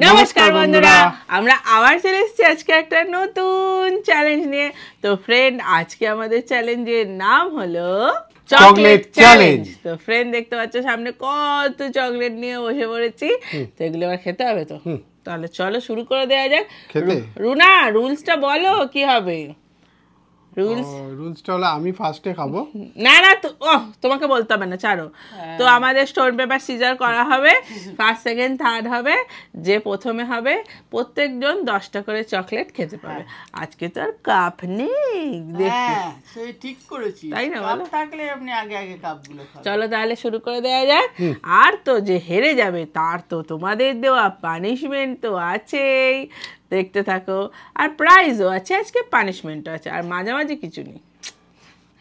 নমস্কার বন্ধুরা, আমরা আবার চলে এসেছি আজকে একটা নতুন চ্যালেঞ্জ নিয়ে। তো ফ্রেন্ড, আজকে আমাদের চ্যালেঞ্জের নাম হলো চকলেট চ্যালেঞ্জ। তো ফ্রেন্ড, দেখতে পাচ্ছ সামনে কত চকলেট নিয়ে বসে পড়েছি। তো এগুলো আবার খেতে হবে। তো তাহলে চলো শুরু করে দেওয়া যাক। রুনা, রুলসটা বলো কি হবে? রুলসটা হলো আমি ফার্স্টে খাবো। না না, তোমাকে বলতে হবে না, ছাড়ো। তো আমাদের স্টোন পেপার সিজার করা হবে, ফার্স্ট সেকেন্ড থার্ড হবে। যে প্রথমে হবে প্রত্যেকজন 10টা করে চকলেট খেতে পাবে। আজকে তো আর কাপ নেই, দেখতে সেই ঠিক করেছি, তাই না? বলো, থাকলে আপনি আগে আগে কাপগুলো খাবেন। চলো তাহলে শুরু করে দেওয়া যাক। আর তো যে হেরে যাবে তার তো তোমাদের দেওয়া পানিশমেন্ট তো আছেই, দেখতে থাকো। আর প্রাইজও আছে, আজকে পানিশমেন্টও আছে, আর মাঝামাঝি কিছু নেই।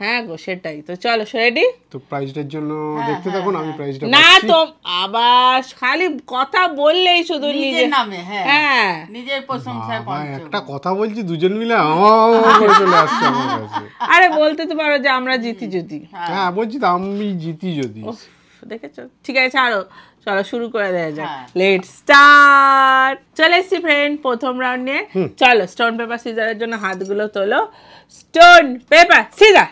হ্যাঁ গো, সেটাই। তো চলো, রেডি? তো প্রাইজটার জন্য দেখতে থাকুন। আমি প্রাইজটা না তো আবার খালি কথা বললেই শুধু নিজের নামে, হ্যাঁ নিজের প্রশংসায় একটা কথা বলছি, দুজন মিলে করে চলে আসছে আমার কাছে। আরে বলতে তো পারো যে আমরা জিতি যদি। হ্যাঁ বলছি তো আমি জিতি যদি। দেখেছো? ঠিক আছে, ছাড়ো, চলো শুরু করে দেওয়া যাক। Let's start. চলে এসছি ফ্রেন্ড প্রথম রাউন্ড নিয়ে। চলো, স্টোন পেপার সিজারের জন্য হাতগুলো তোলো। Stone paper scissor.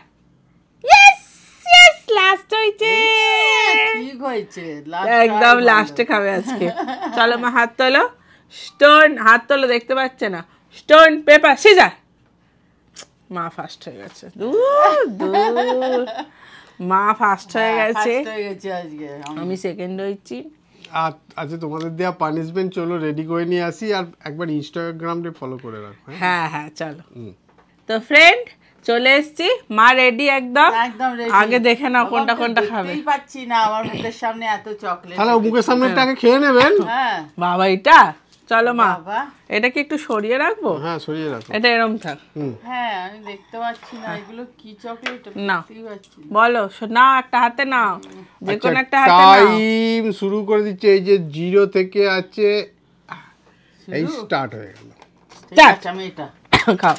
Yes yes, last হইছে। ঠিক হয়েছে, একদম লাস্টে খাবে আজকে। চলো মা, হাত তোলো। স্টোন, হাত তোলো, দেখতে পাচ্ছে না। Stone paper scissor. মা ফার্স্ট হয়ে গেছে। দূর দূর, মা ফার্স্ট হয়ে গেছে, আমি সেকেন্ড হয়েছি। আচ্ছা, তোমাদের দেওয়া পানিশমেন্ট চলো রেডি করে নিয়ে আসি, আর একবার ইনস্টাগ্রামে ফলো করে রাখো। হ্যাঁ হ্যাঁ, চলো। তো ফ্রেন্ড, চলে এসছি, মা রেডি একদম। আগে দেখে নাও কোনটা কোনটা খাবে। পাচ্ছি না, আমার মুখের সামনে এত চকলেট। তাহলে মুখের সামনেটা আগে খেয়ে নেবেন। হ্যাঁ বাবা, এটা চলো মা, এটা কি একটু সরিয়ে রাখবো? হ্যাঁ সরিয়ে রাখো, এটা এরকম থাক। হ্যাঁ আমি দেখতে পাচ্ছি না এগুলো কি চকলেট। না বলো, নাও একটা হাতে নাও, যে কোন একটা হাতে নাও। টাইম শুরু করে দিচ্ছে। এই যে 0 থেকে আছে, এই স্টার্ট হয়ে গেল। ঠিক আছে, আমি এটা খাও।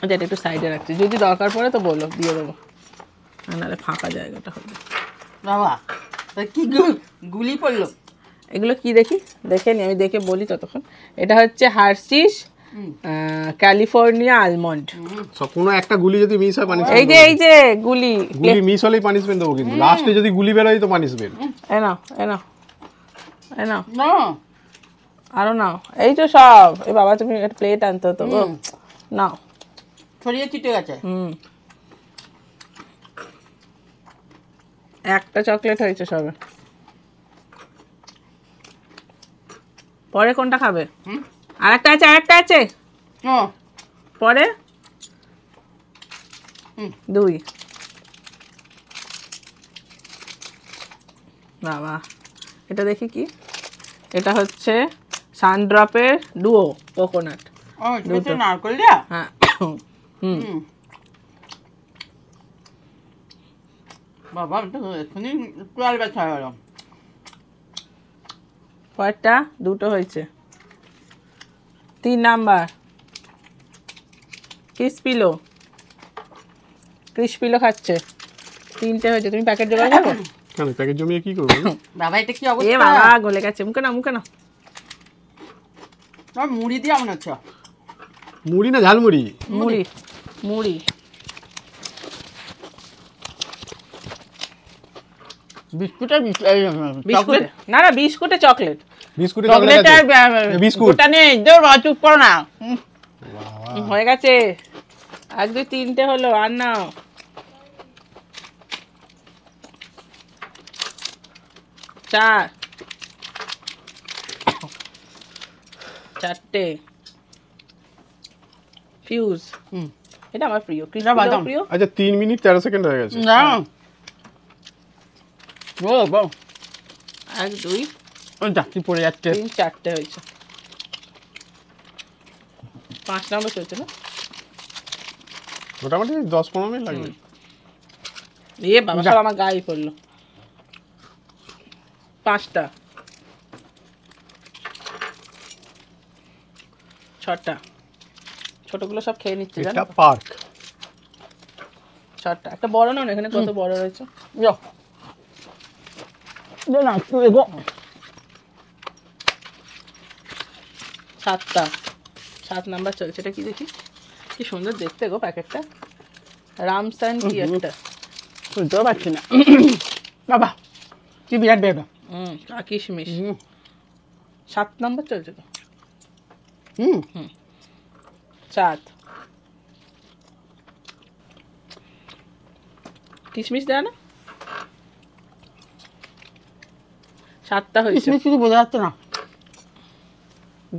এটা একটু সাইডে রাখছি, যদি দরকার পড়ে তো বলো, দিয়ে দেবো, নাহলে ফাঁকা জায়গাটা হবে। বাবা কি গুলি পড়লো? এগুলো কি দেখি, দেখে নি, আমি দেখে বলি ততক্ষণ। এটা হচ্ছে হার্শিস ক্যালিফোর্নিয়া আলমন্ড। কোনো একটা গুলি যদি মিস হয় পানিশমেন্ট। এই যে গুলি মিস হলেই পানিশমেন্ট দেবো, কিন্তু লাস্টে যদি গুলি বের হয় তো পানিশমেন্ট। এ নাও না, আরো নাও। এই তো সব। এই বাবা, তুমি একটা প্লেট আনতে হতো। নাও, ছড়িয়ে ছিটে গেছে। একটা চকলেট হয়েছে সবে। পরে কোনটা খাবে? আরেকটা আছে। পরে 2। বাবা, এটা দেখি কি। এটা হচ্ছে সানড্রপের ডুও কোকোনাট। নারকেল দেয়া? হ্যাঁ। বাবা, এখনই কুয়াল ব্যথা হয়ে গেল। কয়েকটা 2টো হয়েছে। 3 নাম্বার ক্রিসপিলো খাচ্ছে। 3টে হয়েছে। তুমি প্যাকেট জমা করো। কেন প্যাকেট জমিয়ে কি করবে? বাবা এটা কি অবস্থা? এ বাবা, গলে গেছে। মুখে না তোমার মুড়ি দিয়ে মনে হচ্ছে। মুড়ি না ঝালমুড়ি? মুড়ি। বিস্কুটে না, বিস্কুটে চকলেট। বিস্কুটটা নেই, চুপ করো না। হয়ে গেছে। 1 2 3টে হলো, আর নাও। 4টে ফিউজ। এটা আমার প্রিয়। আচ্ছা, 3 মিনিট 13 সেকেন্ড হয়ে গেছে। না 1 2 যাত্রী পড়ে যাচ্ছে। 3 4টে হয়েছে। 5 নম্বর চলছে না? মোটামুটি 10-15 মিনিট লাগবে। বাবা, সব আমার গায়ে পড়লো। 5টা 6টা। ছোটগুলো সব খেয়ে নিচ্ছে, জানো? এটা পার্ক। 6টা। একটা বড় নাও না, এখানে কত বড় রয়েছে। না একটু এগো। 7টা 7 নাম্বার চলছে। এটা কি দেখি, কি সুন্দর দেখতে গো প্যাকেটটা, রামসান কি একটা, বুঝতেও পারছি না। বাবা কি বিরাট বেরো। কিশমিশ। 7 নাম্বার চলছে তো। 7 কিশমিশ দেয় না, 7টা হয়েছে। কিশমিশ কিছু বোঝা যাচ্ছে না,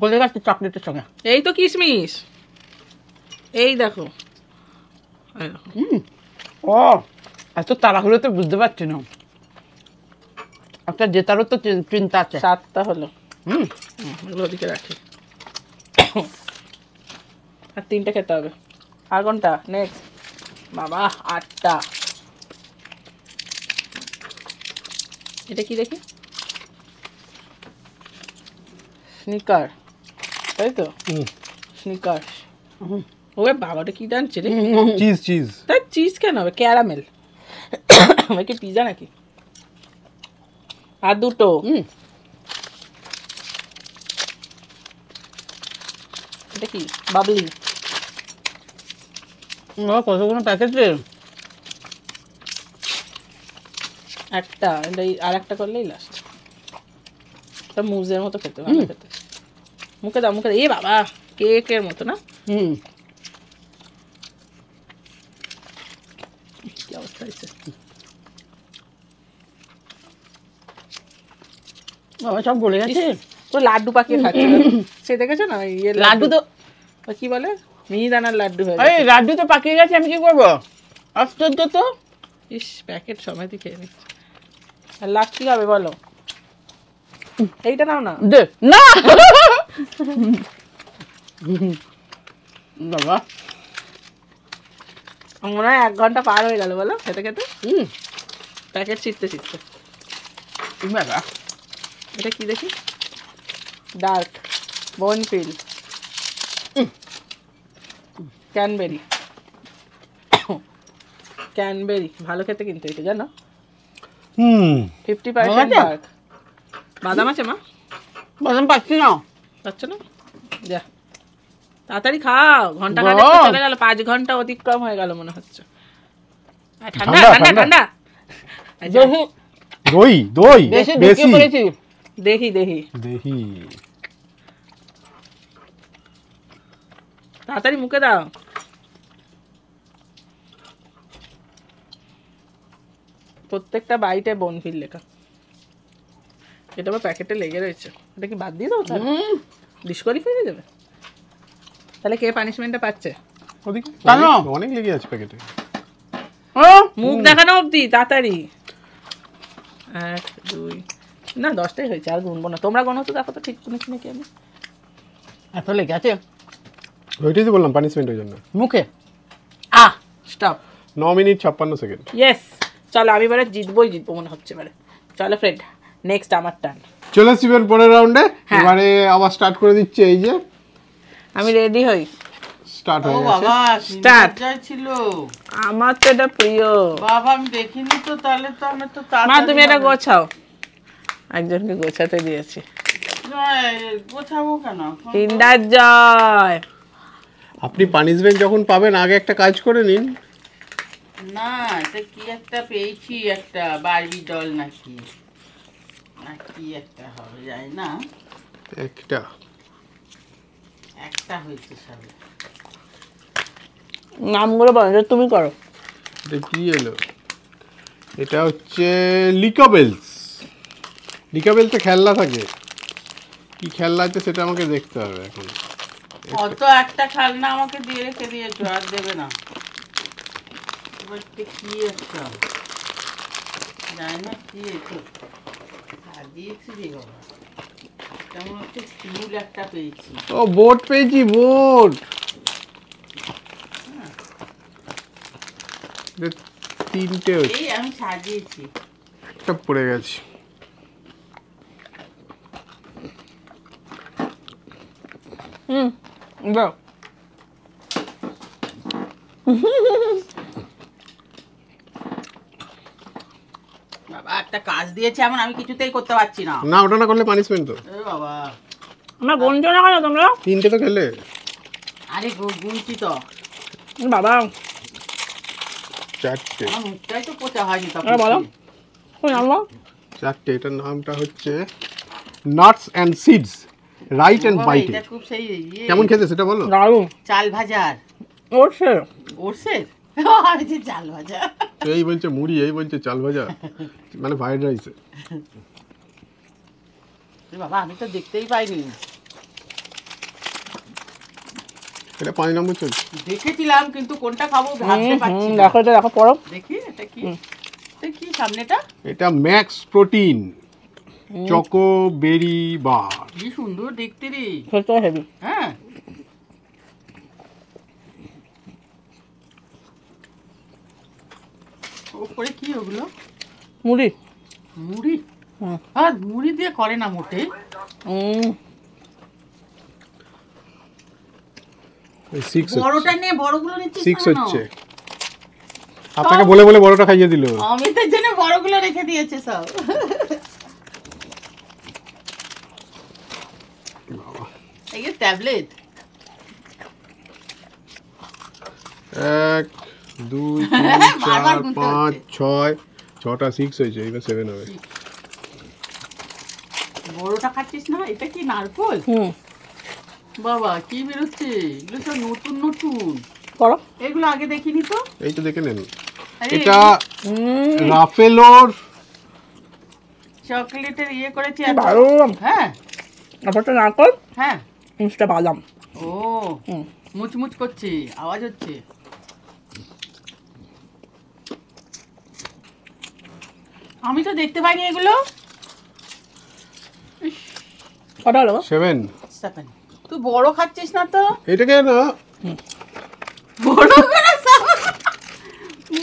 গলে যাচ্ছে চকলেটের সঙ্গে। এই তো কিশমিশ, এই দেখো। এই দেখো। ও এত তাড়াহুড়ো তো বুঝতে পারছি না, একটা জেতারও তো চিন্তা আছে। 7টা হলো। এগুলো ওদিকে রাখি। আর 3টে খেতে হবে। আর কোনটা নেক্সট? বাবা 8টা। এটা কি দেখি, স্নিকার, তাই তো? স্নিকার। ওরে বাবাটা কি জানছে রে? Cheese cheese. তাই চিজ কেন হবে, ক্যারামেল। কি পিজা নাকি? আর 2টো। এটা কি, বাবলি। কতগুলো প্যাকেট রে? একটা, আর একটা করলেই লাস্ট। মুজের মতো খেতে ভালো খেতে। মুখে দাও, মুখে দাও। এ বাবা, কেকের মতো না? কি অবস্থা হয়েছে? বাবা সব বলে গেছে। তো লাড্ডু পাকিয়ে খাচ্ছে। সে দেখেছো না, ইয়ে লাড্ডু তো কি বলে, মিহিদানার লাড্ডু হয়ে আরে গেছে। লাড্ডু তো পাকিয়ে গেছে, আমি কি করবো? আশ্চর্য তো। ইস, প্যাকেট সময় দিয়ে খেয়ে নিচ্ছে। আর লাস্ট কি হবে বলো? এইটা নাও না। দে না বাবা, মনে হয় 1 ঘন্টা পার হয়ে গেল বলো খেতে খেতে। প্যাকেট ছিটতে ছিটতে। বাবা এটা কি দেখি, ডার্ক বোনফিল ক্যানবেরি। ক্যানবেরি ভালো খেতে কিন্তু এটা, জানো? 50% ডার্ক। বাদাম আছে মা? বাদাম পাচ্ছি না। পাচ্ছ না? যা তাড়াতাড়ি খাও, ঘন্টা খানেক তো চলে গেল, 5 ঘন্টা অতিক্রম হয়ে গেল মনে হচ্ছে। ঠান্ডা ঠান্ডা ঠান্ডা। দই দই বেশি বেশি ঢুকিয়ে পড়েছি। দেখি দেখি দেখি। তাড়াতাড়ি মুখে দাও। প্রত্যেকটা বাইটে বোনফিল লেখা। এটা আবার প্যাকেটে লেগে রয়েছে। এটা কি বাদ দিয়ে দাও তাহলে? ডিসকোয়ালিফাই হয়ে যাবে। তাহলে কে পানিশমেন্টটা পাচ্ছে? ওদিকে কেন? অনেক লেগে আছে প্যাকেটে। মুখ দেখানো অবধি তাড়াতাড়ি। 1 2 না 10টাই হয়েছে, আর গুনবো না। তোমরা গোনো তো, দেখো তো ঠিক গুনেছি নাকি আমি। এত লেগে আছে ওইটাই তো বললাম পানিশমেন্ট ওই জন্য। মুখে। স্টপ। 9 minute 56 second. ইয়েস, চলো আমি এবারে জিতবই মনে হচ্ছে এবারে। চলো ফ্রেন্ড, নেক্সট আমার টার্ন। চলে আসছি পরের রাউন্ডে। হ্যাঁ। এবারে আবার স্টার্ট করে দিচ্ছি। এই যে আমি রেডি হই। স্টার্ট ও হয়ে গেছে। বাবা Start. স্টার্ট ছিল আমার তো এটা প্রিয়। বাবা, আমি দেখিনি তো, তাহলে তো আমি তো মা তুমি এটা গোছাও। একজনকে গোছাতে দিয়েছি। গোছাবো কেন? কিন্ডার জয়। আপনি পানিশমেন্ট যখন পাবেন আগে একটা কাজ করে নিন। না, এটা কি একটা পেয়েছি, একটা বারবি ডল নাকি, না কি একটা হবে যায় না, একটা হয়েছে সবে। নামগুলো বলো, তুমি করো। এটা কি এলো? এটা হচ্ছে লিকাবেলস। লিকাবেলসে খেলনা থাকে। কি খেলনা আছে সেটা আমাকে দেখতে হবে এখন। অত একটা খেলনা আমাকে দিয়ে রেখে দিয়েছো, আর দেবে না। এবার কি একটা জানি না কি এটা দিয়েছি রে বাবা। কেমন হচ্ছে ফুল একটা পেয়েছি। ও বোট পেয়েছি, বোট। তিনটে হচ্ছে, এই আমি সাজিয়েছি। একটা পড়ে গেছে। দাও। বাবা একটা কাজ দিয়েছে এমন, আমি কিছুতেই করতে পারছি না। না ওটা না করলে পানিশমেন্ট তো। এ বাবা, আমার গুনছো না কেন তোমরা? 3টে তো খেলে। আরে গুনছি তো। বাবা 4টে। আমার মুখটাই তো পোচা হয়নি তখন। বলো কই আনলো? 4টে। এটার নামটা হচ্ছে nuts and seeds right and বাইটে। এটা খুব সেই কেমন খেতে সেটা বলো। দারুণ। চাল ভাজার। ওরছে ওরসের আমি যে চাল ভাজা। এই বলছে মুড়ি, এই বলছে চাল ভাজা, মানে ফ্রাইড রাইস। বাবা আমি তো দেখতেই পাইনি। এটা 5 নম্বর চলছে। দেখেছিলাম কিন্তু কোনটা খাবো ভাবতে পারছি না। দেখো এটা দেখো পড়ো। দেখি এটা কি? এটা কি সামনেটা? এটা ম্যাক্স প্রোটিন চকো বেরি বার। কি সুন্দর দেখতে রে। খেতে হেভি। হ্যাঁ ওপরে কি ওগুলো? মুড়ি। মুড়ি? হুম। আর মুড়ি দিয়ে করে না মোটে। এই 6 বড়টা নে, বড়গুলো নিচ্ছিস 6 কেন? হচ্ছে। আপনাকে বলে বলে বড়টা খাইয়ে দিল। অমিতের জন্য বড়গুলো রেখে দিয়েছে সব। এই যে ট্যাবলেট। 1 2 3 বারবার 4 গুনতে 5 হচ্ছে। 6 6টা 6 হয়েছে, এবার 7 হবে। বড়টা খাচ্ছিস না? এটা কি নারকোল? বাবা কি বেরোচ্ছে, এগুলো সব নতুন নতুন। করো। এগুলো আগে দেখিনি তো। এই তো দেখে নেন। আরে এটা রাফেলোর চকলেটের ইয়ে করেছি দারুণ। হ্যাঁ তারপরটা নারকল, হ্যাঁ। মিষ্টিটা বাদাম। ও মুচমুচ করছে, আওয়াজ হচ্ছে। আমি তো দেখতে পাইনি এগুলো। কটা হলো? 7। তুই বড় খাচ্ছিস না তো? এটাকে না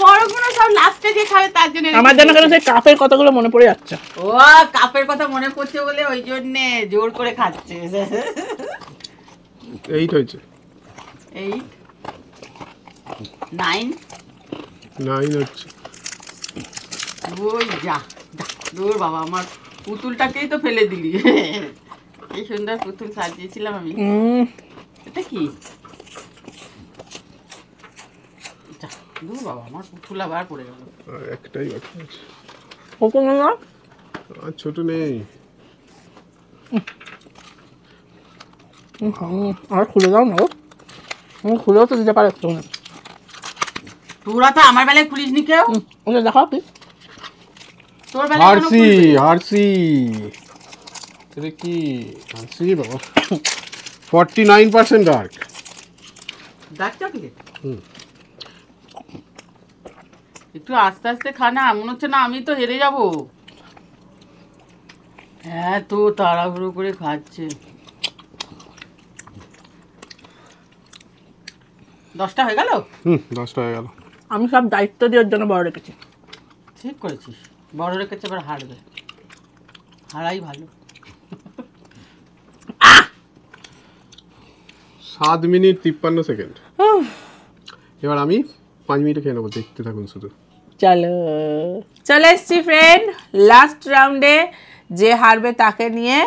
বড়গুলো সব লাস্টে যে খাবে তার জন্য। আমার জন্য কেন সেই কাপের কতগুলো মনে পড়ে যাচ্ছে। ও কাপের কথা মনে পড়ছে বলে ওই জন্যে জোর করে খাচ্ছে। 8 হয়েছে। 8 9 9 হচ্ছে। ওই যা দূর বাবা, আমার পুতুলটাকেই তো ফেলে দিলি। এই সুন্দর পুতুল সাজিয়েছিলাম আমি। এটা কি? যা, দূর বাবা, আমার পুতুল আবার পড়ে গেল। আর একটাই বাকি আছে। ওকে না আর ছোট নেই। আর খুলে দাও না। খুলেও তো দিতে পারে একটু। তোরা তো আমার বেলায় খুলিসনি কেউ। ওকে দেখাও কি? তোর বেলায় কেন হার্সি খুলবি? হার্সি এটা কি হার্সি বাবা 49% ডার্ক। Dark chocolate. হুম। একটু আস্তে আস্তে খা না, মনে হচ্ছে না আমি তো হেরে যাব। হ্যাঁ তো তাড়াহুড়ো করে খাচ্ছে। 10টা হয়ে গেল। 10টা হয়ে গেল। আমি সব দায়িত্ব দেওয়ার জন্য বড় রেখেছি। ঠিক করেছিস, বড় রেখেছে, এবার হারবে। হারাই ভালো। 7 মিনিট 53 সেকেন্ড। এবার আমি 5 মিনিটে খেয়ে নেবো, দেখতে থাকুন শুধু। চলো চলে এসছি ফ্রেন্ড লাস্ট রাউন্ডে। যে হারবে তাকে নিয়ে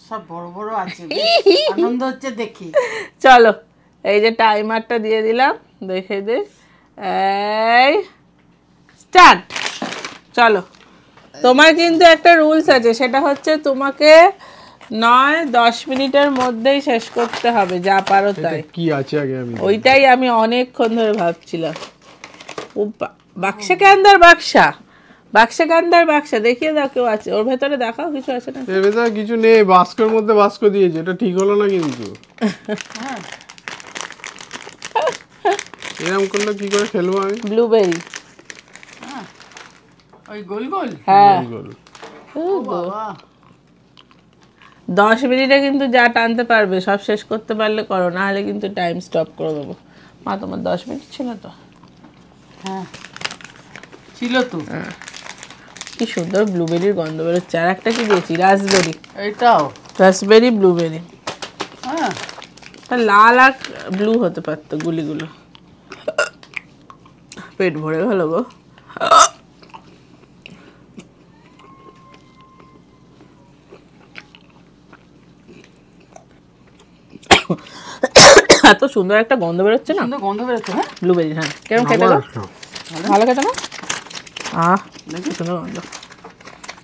সব বড় বড় আছে, আনন্দ হচ্ছে দেখি। চলো এই যে টাইমারটা দিয়ে দিলাম, দেখে দে। এই স্টার্ট। চলো তোমার কিন্তু একটা রুলস আছে, সেটা হচ্ছে তোমাকে 9-10 মিনিটের মধ্যেই শেষ করতে হবে, যা পারো তাই। কি আছে আগে আমি ওইটাই আমি অনেকক্ষণ ধরে ভাবছিলাম। ও বাক্সা কে আন্দার বাক্সা, বাক্সা কে আন্দার বাক্সা, দেখিয়ে দাও কেউ আছে ওর ভেতরে, দেখাও কিছু আছে না। এর ভেতরে কিছু নেই, বাস্কের মধ্যে বাস্ক দিয়েছে, এটা ঠিক হলো না কিন্তু। এরকম করলে কি করে খেলবো আমি? ব্লুবেরি। ওই গোল গোল। হ্যাঁ গোল। ও বাবা 10 মিনিটে কিন্তু যা টানতে পারবে সব শেষ করতে পারলে করো, না হলে কিন্তু টাইম স্টপ করে দেবো। মা তোমার 10 মিনিট ছিল তো? হ্যাঁ ছিল তো। কি সুন্দর ব্লুবেরির গন্ধ বেরোচ্ছে। আর একটা কি দিয়েছি? রাসবেরি। এইটাও রাসবেরি ব্লুবেরি। হ্যাঁ লাল আর ব্লু হতে পারতো গুলিগুলো। পেট ভরে গেল গো। এত সুন্দর একটা গন্ধ বেরোচ্ছে না, সুন্দর গন্ধ বেরোচ্ছে। হ্যাঁ ব্লুবেরি। হ্যাঁ কেমন খেতে গো? ভালো খেতে না? দেখি সুন্দর গন্ধ,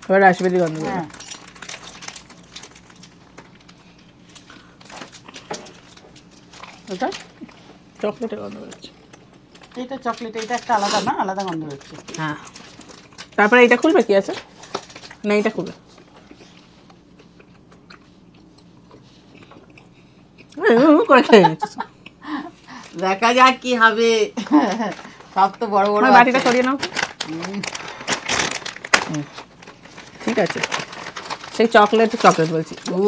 এবার রাসবেরি গন্ধ বেরোবে। হ্যাঁ এটা চকলেটের গন্ধ বেরোচ্ছে। এটা চকলেট, এটা একটা আলাদা না, আলাদা গন্ধ বেরোচ্ছে। হ্যাঁ তারপরে এইটা খুলবে, কি আছে না এইটা খুলবে? করে খেয়ে নিচ্ছিস। দেখা যাক কি হবে। সব তো বড় বড় আমার বাটিটা আছে। সরিয়ে নাও। ঠিক আছে, সেই চকলেট বলছি। ও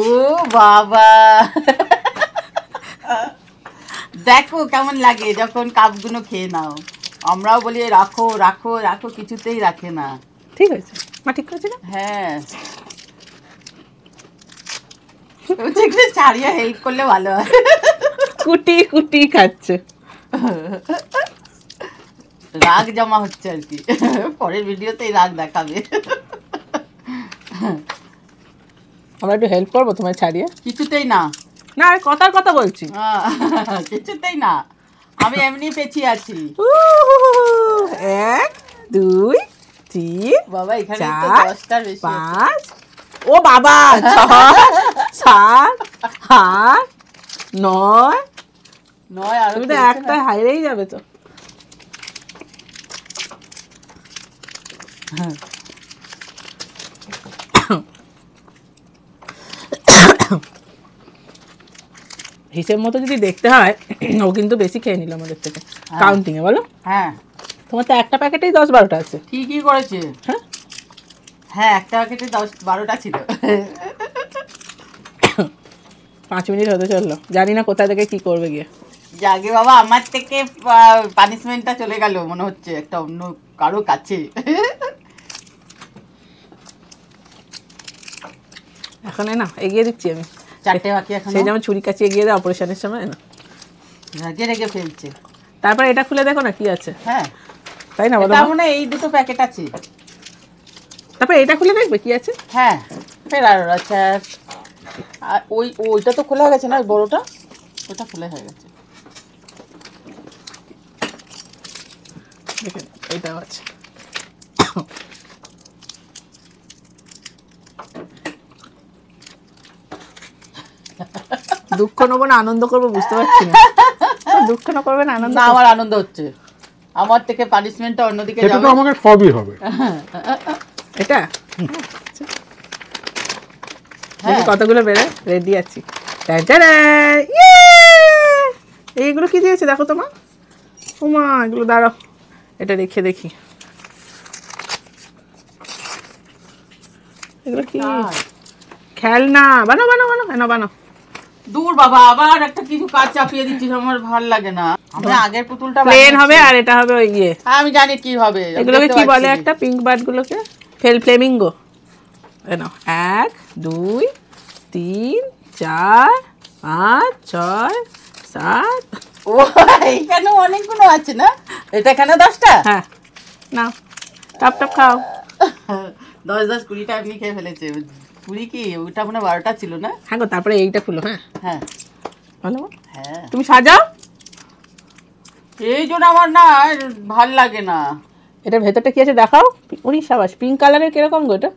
বাবা, দেখো কেমন লাগে যখন কাপগুলো খেয়ে নাও। আমরাও বলি রাখো রাখো রাখো, কিছুতেই রাখে না। ঠিক আছে মা, ঠিক করেছি না? হ্যাঁ ছাড়িয়ে হেল্প করলে ভালো হয়। কুটি কুটি খাচ্ছে। রাগ জমা হচ্ছে আর কি, পরের ভিডিওতে রাগ দেখাবে। আমরা একটু হেল্প করবো তোমায় ছাড়িয়ে? কিছুতেই না। না আর কথার কথা বলছি। কিছুতেই না, আমি এমনি পেঁচিয়ে আছি। 1 2 3 বাবা এখানে তো 4 10টার বেশি। 5 ও বাবা 6 7 8 9। নয় আর তুমি তো একটা হাইরেই যাবে তো। হিসেব মতো যদি দেখতে হয় ও কিন্তু বেশি খেয়ে নিল আমাদের থেকে কাউন্টিং এ, বলো? হ্যাঁ তোমার তো একটা প্যাকেটেই 10-12টা আছে। ঠিকই করেছে। হ্যাঁ হ্যাঁ একটা প্যাকেটে 10-12টা ছিল। 5 মিনিট হতে চললো, জানি না কোথা থেকে কি করবে গিয়ে। জাগে বাবা, আমার থেকে পানিশমেন্টটা চলে গেল মনে হচ্ছে একটা অন্য কারো কাছে। এখন না এগিয়ে দিচ্ছি আমি, 4টে বাকি এখন। সেই যেমন ছুরি কাছে এগিয়ে দেয় অপারেশনের সময় না, রেগে রেগে ফেলছে। তারপর এটা খুলে দেখো না কি আছে। হ্যাঁ তাই না বলো? তার মানে এই দুটো প্যাকেট আছে। তারপর এটা খুলে দেখবে কি আছে। হ্যাঁ ফের আর আচ্ছা, আর ওইটা তো খোলা হয়ে গেছে না, ওই বড়টা, ওটা খোলা হয়ে গেছে। দেখেন এইটাও আছে। দুঃখ নেবো না আনন্দ করবো বুঝতে পারছি না। দুঃখ না করবে না আনন্দ? না আমার আনন্দ হচ্ছে, আমার থেকে পানিশমেন্টটা অন্যদিকে এটা যাবে। তো আমাকে সবই হবে। এটা হ্যাঁ কতগুলো বেড়ে রেডি আছি। এইগুলো কি দিয়েছে দেখো তো মা। ও মা এগুলো দাঁড়াও, এটা রেখে দেখি এগুলো কি। খেলনা। বানাও বানাও বানাও, এনো বানাও। দূর বাবা, আবার একটা কিছু কাজ চাপিয়ে দিচ্ছিস, আমার ভাল লাগে না। আমি আগের পুতুলটা প্লেন হবে আর এটা হবে ওই ইয়ে। আমি জানি কি হবে। এগুলোকে কি বলে একটা পিঙ্ক বার্ড গুলোকে? ফ্লেমিঙ্গো। এনো 1 2 3 4 5 6 7। ও এখানে অনেকগুলো আছে না, এটা এখানে 10টা। হ্যাঁ না টপ টপ খাও। 10 20টা আপনি খেয়ে ফেলেছে। 20 কি ওটা মানে 12টা ছিল না? হ্যাঁ গো তারপরে এইটা খুলো। হ্যাঁ হ্যাঁ ভালো। হ্যাঁ তুমি সাজাও। এই জন্য আমার না ভাল লাগে না। এটার ভেতরটা কি আছে দেখাও। উনি সাবাস, পিঙ্ক কালারের কিরকম গো এটা?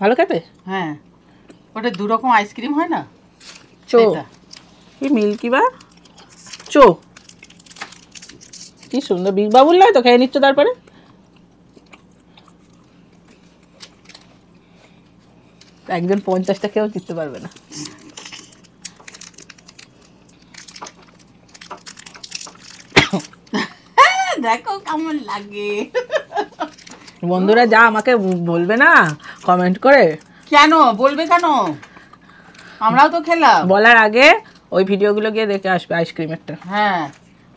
ভালো খেতে? হ্যাঁ ওটা 2 রকম আইসক্রিম হয় না, চো সেটা। কি মিল্কি বা চো, কি সুন্দর। বিগ বাবুল নয় তো? খেয়ে নিচ্ছ তারপরে? একজন 50টা খেয়েও জিততে পারবে না। দেখো কেমন লাগে। বন্ধুরা যা আমাকে বলবে না কমেন্ট করে। কেন বলবে কেন, আমরাও তো খেলাম। বলার আগে ওই ভিডিওগুলো গিয়ে দেখে আসবে আইসক্রিমেরটা। হ্যাঁ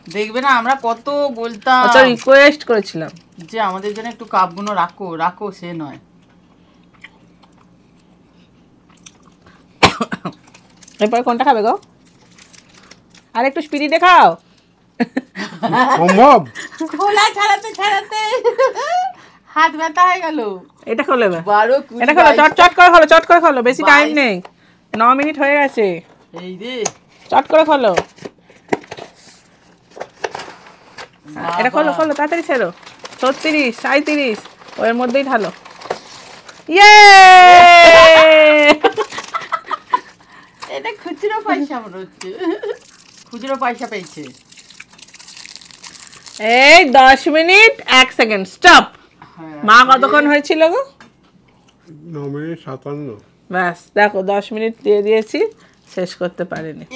দেখবে না আমরা কত বলতাম, কত রিকোয়েস্ট করেছিলাম যে আমাদের জন্য একটু কাপগুলো রাখো রাখো, সে নয়। এরপরে কোনটা খাবে গো? আর একটু স্পিরিটে খাও। সম্ভব? খোলা ছাড়াতে ছাড়াতে হাত ব্যথা হয়ে গেল। এটা খোলে না, 12 20 এটা খোলো। চট চট করে খোলো, চট করে খোলো, বেশি টাইম নেই। 9 মিনিট হয়ে গেছে। এই রে চট করে খোলো। এটা খোলো খোলো তাড়াতাড়ি ছেড়ো। 36, 37 ওর মধ্যেই ঢালো। ইয়ে এটা খুচরো পয়সা মনে হচ্ছে, খুচরো পয়সা পেয়েছে। এই 10 মিনিট 1 সেকেন্ড স্টপ। মা কতক্ষণ হয়েছিল গো? 9 মিনিট 57। ব্যাস দেখো 10 মিনিট দিয়ে দিয়েছি, শেষ করতে পারিনি।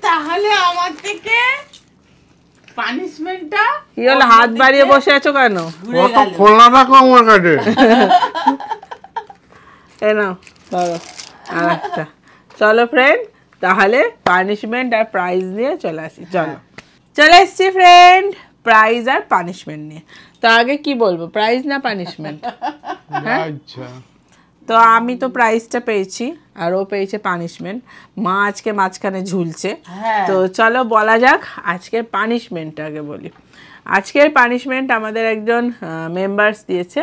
তাহলে আমার থেকে পানিশমেন্টটা কি হলো, হাত বাড়িয়ে বসে আছো কেন? কত খোলাটা কম আমার কাছে। এই নাও ধরো আরেকটা। চলো ফ্রেন্ড, তাহলে পানিশমেন্ট আর প্রাইজ নিয়ে চলে আসি। চলে এসছি ফ্রেন্ড প্রাইজ আর পানিশমেন্ট নিয়ে। তো আগে কি বলবো, প্রাইজ না পানিশমেন্ট? আচ্ছা, তো আমি তো প্রাইজটা পেয়েছি আর ও পেয়েছে পানিশমেন্ট। মা আজকে মাঝখানে ঝুলছে। তো চলো বলা যাক আজকের পানিশমেন্টটা আগে বলি। আজকের পানিশমেন্ট আমাদের একজন মেম্বার্স দিয়েছে,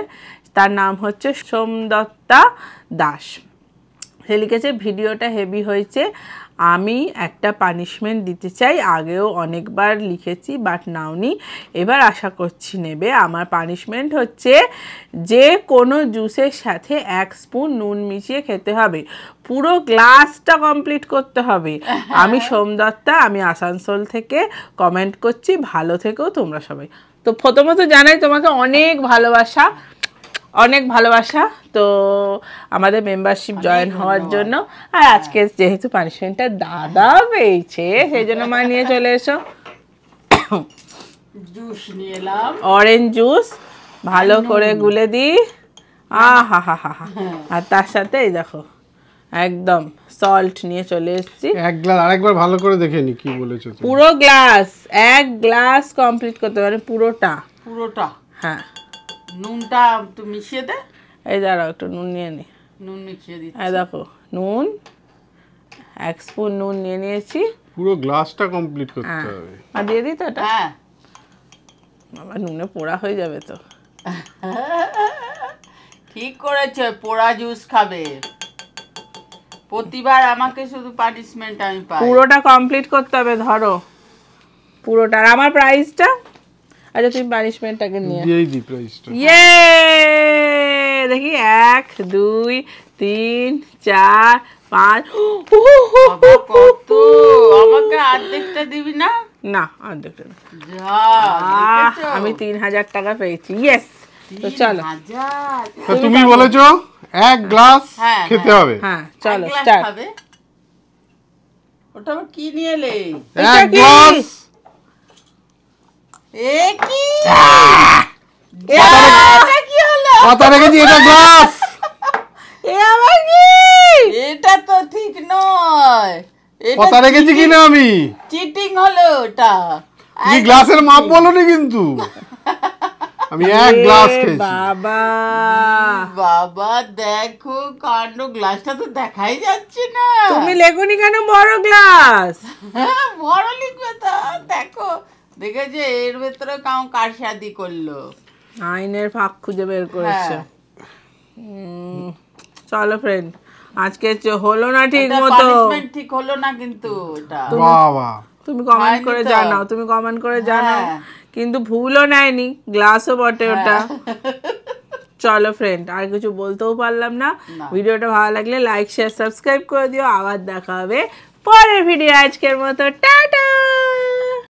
তার নাম হচ্ছে সোমদত্তা দাস। সে লিখেছে ভিডিওটা হেভি হয়েছে, আমি একটা পানিশমেন্ট দিতে চাই। আগেও অনেকবার লিখেছি বাট নাওনি, এবার আশা করছি নেবে। আমার পানিশমেন্ট হচ্ছে যে কোনো জুসের সাথে 1 স্পুন নুন মিশিয়ে খেতে হবে, পুরো গ্লাসটা কমপ্লিট করতে হবে। আমি সোমদত্তা, আমি আসানসোল থেকে কমেন্ট করছি। ভালো থেকো তোমরা সবাই। তো প্রথমত জানাই তোমাকে অনেক ভালোবাসা, অনেক ভালোবাসা তো আমাদের মেম্বারশিপ জয়েন হওয়ার জন্য। আর আজকে যেহেতু পানিশমেন্টটা দাদা পেয়েছে সেই জন্য মা নিয়ে চলে এসো জুস নিয়ে এলাম, অরেঞ্জ জুস ভালো করে গুলে দিই। আহা হা হা হা। আর তার সাথে এই দেখো একদম সল্ট নিয়ে চলে এসেছি। 1 গ্লাস আরেকবার ভালো করে দেখে নি কি বলেছো তুমি। পুরো গ্লাস, 1 গ্লাস কমপ্লিট করতে পারে পুরোটা। হ্যাঁ, নুনটা একটু মিশিয়ে দে। এই দাঁড়াও একটু নুন নিয়ে নি। নুন মিশিয়ে দিচ্ছি। এই দেখো নুন, 1 স্পুন নুন নিয়ে নিয়েছি। পুরো গ্লাসটা কমপ্লিট করতে হবে। আর দিয়ে দিই তো এটা? হ্যাঁ, বাবা নুনে পোড়া হয়ে যাবে তো। ঠিক করেছে, পোড়া জুস খাবে। প্রতিবার আমাকে শুধু পানিশমেন্ট আমি পাই। পুরোটা কমপ্লিট করতে হবে, ধরো পুরোটা। আর আমার প্রাইসটা? আচ্ছা তুমি পানিশমেন্টটাকে নিয়ে দিয়েই দি প্রাইসটা। ইয়ে দেখি 1 2 3 4 5। বাবা, কত! আমাকে অর্ধেকটা দিবি না? না অর্ধেকটা না। যা, দেখেছো? আমি 3000 টাকা পেয়েছি। ইয়েস। তো চলো 3000 তো তুমি বলেছো 1 গ্লাস খেতে হবে। হ্যাঁ চলো এক গ্লাস স্টার্ট। খাবে। ওটা আবার কি নিয়ে এলে? 1 গ্লাস। এ কি? এটা কি হলো? কথা রেখেছি, এটা গ্লাস। এ আবার কি? এটা তো ঠিক নয়। কথা রেখেছি কিনা আমি? চিটিং হলো ওটা। তুমি গ্লাসের মাপ বলনি কিন্তু। আমি 1 গ্লাস খেয়েছি। বাবা বাবা দেখো কাণ্ড, গ্লাসটা তো দেখাই যাচ্ছে না। তুমি লেখনি কেন বড় গ্লাস? বড় লিখবে তো। দেখো, দেখেছে এর ভেতরে কার শাদি করলো। আইনের ফাঁক খুঁজে বের করেছে। চলো ফ্রেন্ড, আজকে হলো না ঠিক মতো। ঠিক হলো না কিন্তু এটা। বাবা তুমি কমেন্ট করে জানাও, তুমি কমেন্ট করে জানাও। কিন্তু ভুলও নেয়নি, গ্লাসও বটে ওটা। চলো ফ্রেন্ড, আর কিছু বলতেও পারলাম না। ভিডিওটা ভালো লাগলে লাইক শেয়ার সাবস্ক্রাইব করে দিও। আবার দেখা হবে পরের ভিডিও। আজকের মতো টাটা।